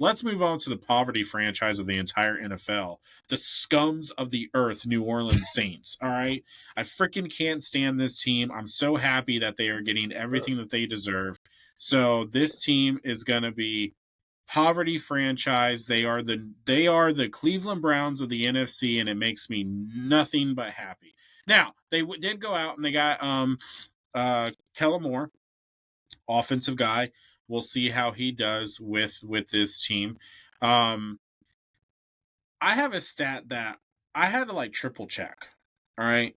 let's move on to the poverty franchise of the entire NFL, the scums of the earth, New Orleans Saints. All right, I freaking can't stand this team. I'm so happy that they are getting everything that they deserve. So this team is going to be poverty franchise. They are the Cleveland Browns of the NFC, and it makes me nothing but happy. Now they did go out and they got Kellen Moore, offensive guy. We'll see how he does with this team. I have a stat that I had to like triple check. All right,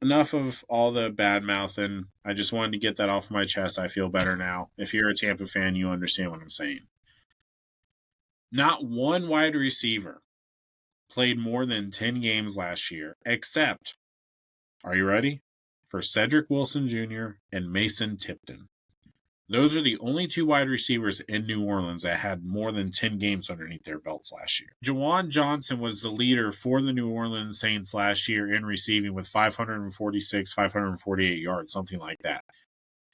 enough of all the bad mouthing. I just wanted to get that off my chest. I feel better now. If you're a Tampa fan, you understand what I'm saying. Not one wide receiver played more than 10 games last year, except, are you ready? For Cedric Wilson Jr. and Mason Tipton. Those are the only two wide receivers in New Orleans that had more than 10 games underneath their belts last year. Juwan Johnson was the leader for the New Orleans Saints last year in receiving with 546, 548 yards, something like that.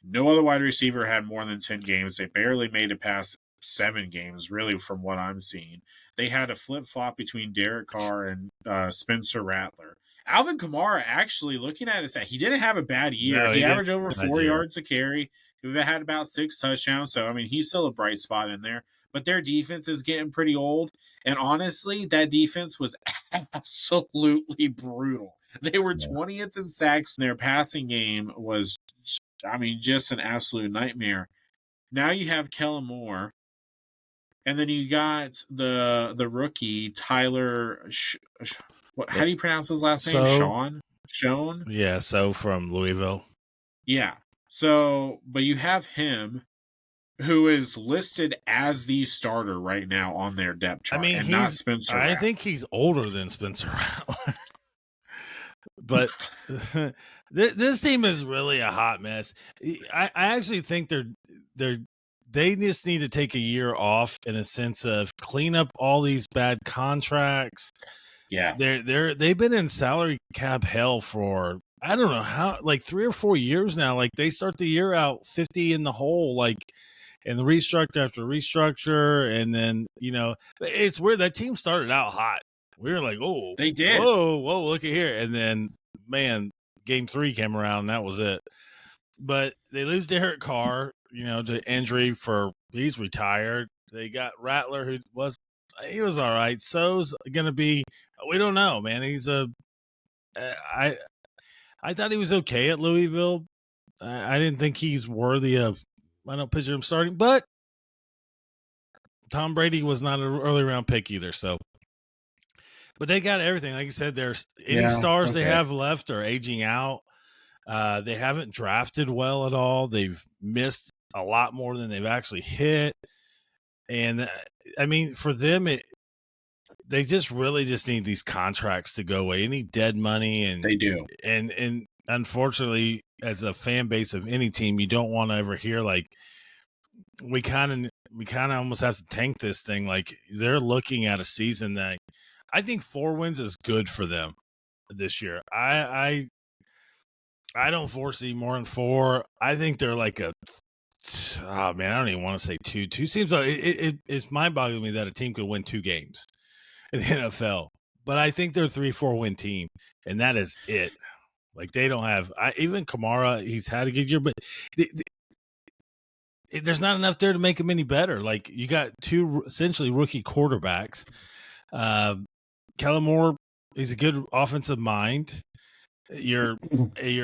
No other wide receiver had more than 10 games. They barely made it past 7 games, really, from what I'm seeing. They had a flip-flop between Derek Carr and Spencer Rattler. Alvin Kamara, actually, looking at his stat, he didn't have a bad year. No, he averaged over 4 yards a carry. He had about 6 touchdowns. So, I mean, he's still a bright spot in there. But their defense is getting pretty old. And honestly, that defense was absolutely brutal. They were 20th in sacks. Their passing game was, I mean, just an absolute nightmare. Now you have Kellen Moore. And then you got the rookie, Tyler. How do you pronounce his last name? Sean? Yeah, so from Louisville. Yeah. So, but you have him, who is listed as the starter right now on their depth chart. I mean, and not Spencer Rattler. I think he's older than Spencer Rattler. But this team is really a hot mess. I actually think they just need to take a year off in a sense of clean up all these bad contracts. Yeah, they've been in salary cap hell for I don't know how, like 3 or 4 years now. Like they start the year out 50 in the hole, like and the restructure after restructure, and then it's weird. That team started out hot. We were like, oh, they did. Whoa, look at here, and then man, game 3 came around, and that was it. But they lose Derek Carr, to injury he's retired. They got Rattler, who was all right. So's going to be, we don't know, man. He's I thought he was okay at Louisville. I didn't think he's worthy of, I don't picture him starting, but Tom Brady was not an early round pick either. So, but they got everything. Like you said, there's any stars they have left are aging out. They haven't drafted well at all. They've missed a lot more than they've actually hit. And I mean, for them, they just really just need these contracts to go away. Any dead money, and they do. And unfortunately, as a fan base of any team, you don't want to ever hear like we kind of almost have to tank this thing. Like they're looking at a season that I think 4 wins is good for them this year. I don't foresee more than 4. I think they're like I don't even want to say 2. 2 seems like it's mind-boggling to me that a team could win 2 games in the NFL. But I think they're a 3-4 win team, and that is it. Like they don't have even Kamara. He's had a good year, but there's not enough there to make him any better. Like you got 2 essentially rookie quarterbacks. Kellen Moore, he's a good offensive mind. Your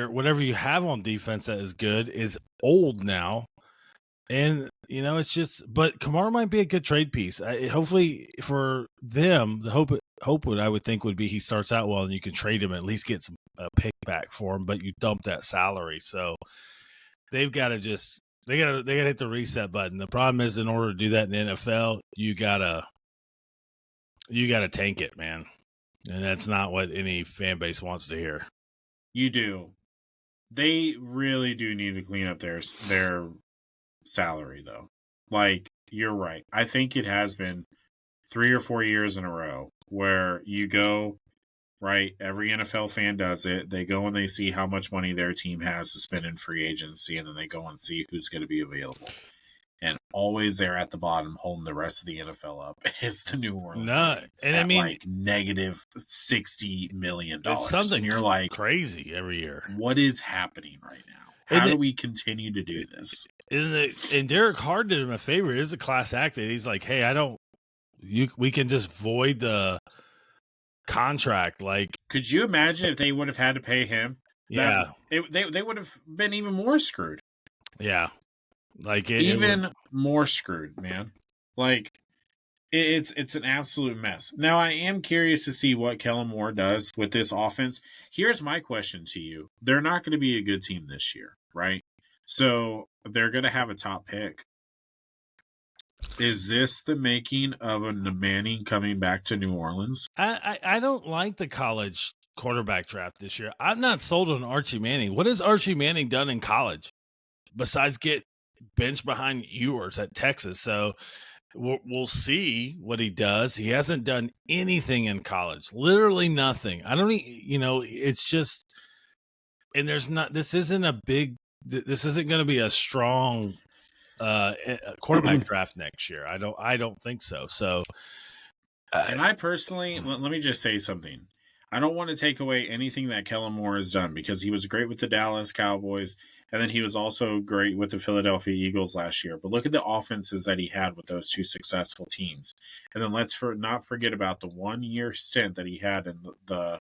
whatever you have on defense that is good is old now. And, it's just, but Kamara might be a good trade piece. Hopefully for them, the hope would, I would think, would be he starts out well and you can trade him, at least get some pick back for him, but you dump that salary. So they've got to they got to hit the reset button. The problem is, in order to do that in the NFL, you gotta tank it, man. And that's not what any fan base wants to hear. You do. They really do need to clean up their salary, though. Like, you're right. I think it has been 3 or 4 years in a row where you go, right? Every NFL fan does it. They go and they see how much money their team has to spend in free agency, and then they go and see who's going to be available. and always there at the bottom holding the rest of the NFL up is the New Orleans No, Saints and I at mean, like negative $60 million. it's And something you're like, crazy every year. what is happening right now? And How do it- we continue to do this? And Derek Carr did him a favor. It is a class act that he's like, hey, we can just void the contract. Like, could you imagine if they would have had to pay him? Yeah, they would have been even more screwed. Yeah, like more screwed, man. Like it's an absolute mess. Now I am curious to see what Kellen Moore does with this offense. Here's my question to you: they're not going to be a good team this year, right? So they're going to have a top pick. Is this the making of a Manning coming back to New Orleans? I don't like the college quarterback draft this year. I'm not sold on Archie Manning. What has Archie Manning done in college besides get benched behind Ewers at Texas? So we'll see what he does. He hasn't done anything in college, literally nothing. I don't, it's just, and this isn't going to be a strong quarterback draft next year. I don't think so. So, and I personally, let me just say something. I don't want to take away anything that Kellen Moore has done because he was great with the Dallas Cowboys, and then he was also great with the Philadelphia Eagles last year. But look at the offenses that he had with those two successful teams. And then let's not forget about the 1 year stint that he had in the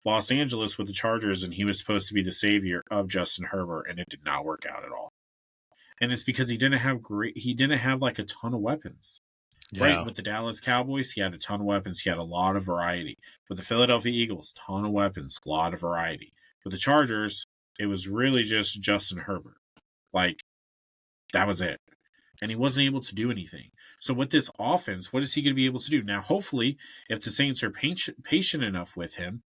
Los Angeles with the Chargers, and he was supposed to be the savior of Justin Herbert, and it did not work out at all. And it's because he didn't have like a ton of weapons. Yeah. Right, with the Dallas Cowboys, he had a ton of weapons. He had a lot of variety. With the Philadelphia Eagles, ton of weapons, a lot of variety. With the Chargers, it was really just Justin Herbert. Like, that was it. And he wasn't able to do anything. So with this offense, what is he going to be able to do? Now, hopefully, if the Saints are patient enough with him,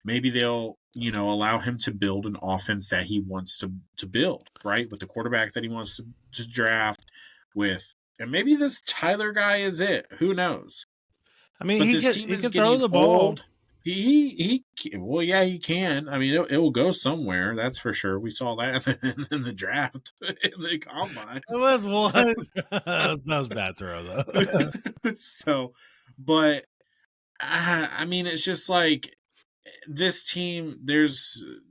maybe they'll, allow him to build an offense that he wants to build, right? With the quarterback that he wants to draft, and maybe this Tyler guy is it. Who knows? I mean, but he can throw the ball. Old. He well, yeah, he can. I mean, it will go somewhere. That's for sure. We saw that in the draft, in the combine. It was one. That was bad throw though. So, but I mean, it's just like this team.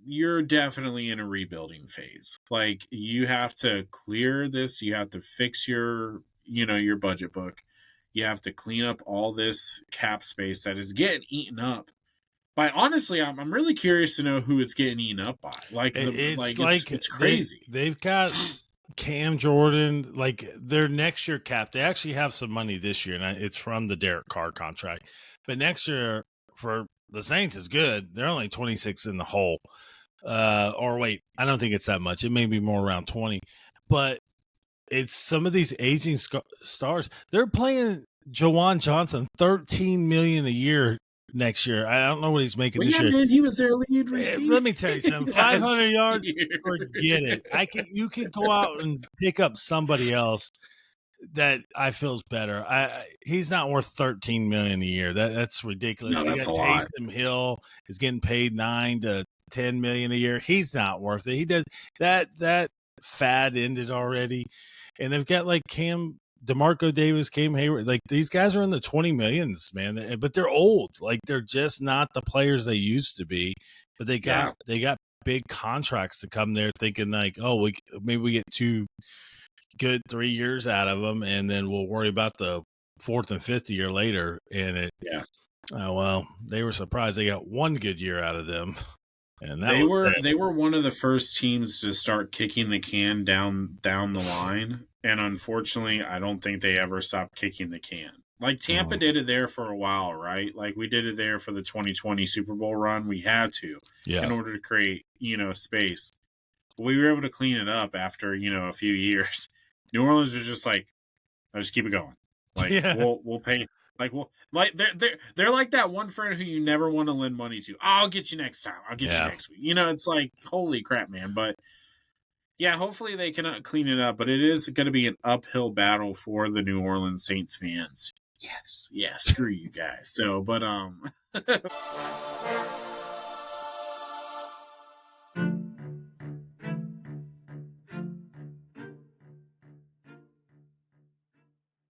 You're definitely in a rebuilding phase. Like you have to clear this. You have to fix your budget book. You have to clean up all this cap space that is getting eaten up by. Honestly, I'm really curious to know who it's getting eaten up by. Like it's crazy. They've got Cam Jordan, like their next year cap. They actually have some money this year, and it's from the Derek Carr contract. But next year for the Saints is good. They're only 26 in the hole. Or wait, I don't think it's that much. It may be more around 20, but it's some of these aging stars. They're playing Jawan Johnson $13 million a year next year. I don't know what he's making this year. Man, he was their lead receiver. Let me tell you something. 500 yards, forget it. You can go out and pick up somebody else that I feels better. He's not worth $13 million a year. That's ridiculous. No, that's a lot. Taysom Hill is getting paid $9 to $10 million a year. He's not worth it. He does that fad ended already. And they've got like DeMarco Davis, Cam Hayward. Like these guys are in the 20 millions, man. But they're old. Like they're just not the players they used to be. But they got big contracts to come there, thinking like, oh, maybe we get 2 good 3 years out of them, and then we'll worry about the 4th and 5th year later. And well, they were surprised they got 1 good year out of them. And they were one of the first teams to start kicking the can down the line, and unfortunately, I don't think they ever stopped kicking the can. Like Tampa did it there for a while, right? Like we did it there for the 2020 Super Bowl run. We had to in order to create space. We were able to clean it up after a few years. New Orleans was just like, let's just keep it going. Like we'll pay. They're like that one friend who you never want to lend money to. I'll get you next time. I'll get you next week. It's like, holy crap, man. But yeah, hopefully they can clean it up. But it is going to be an uphill battle for the New Orleans Saints fans. Yes, yeah, screw you guys. So, but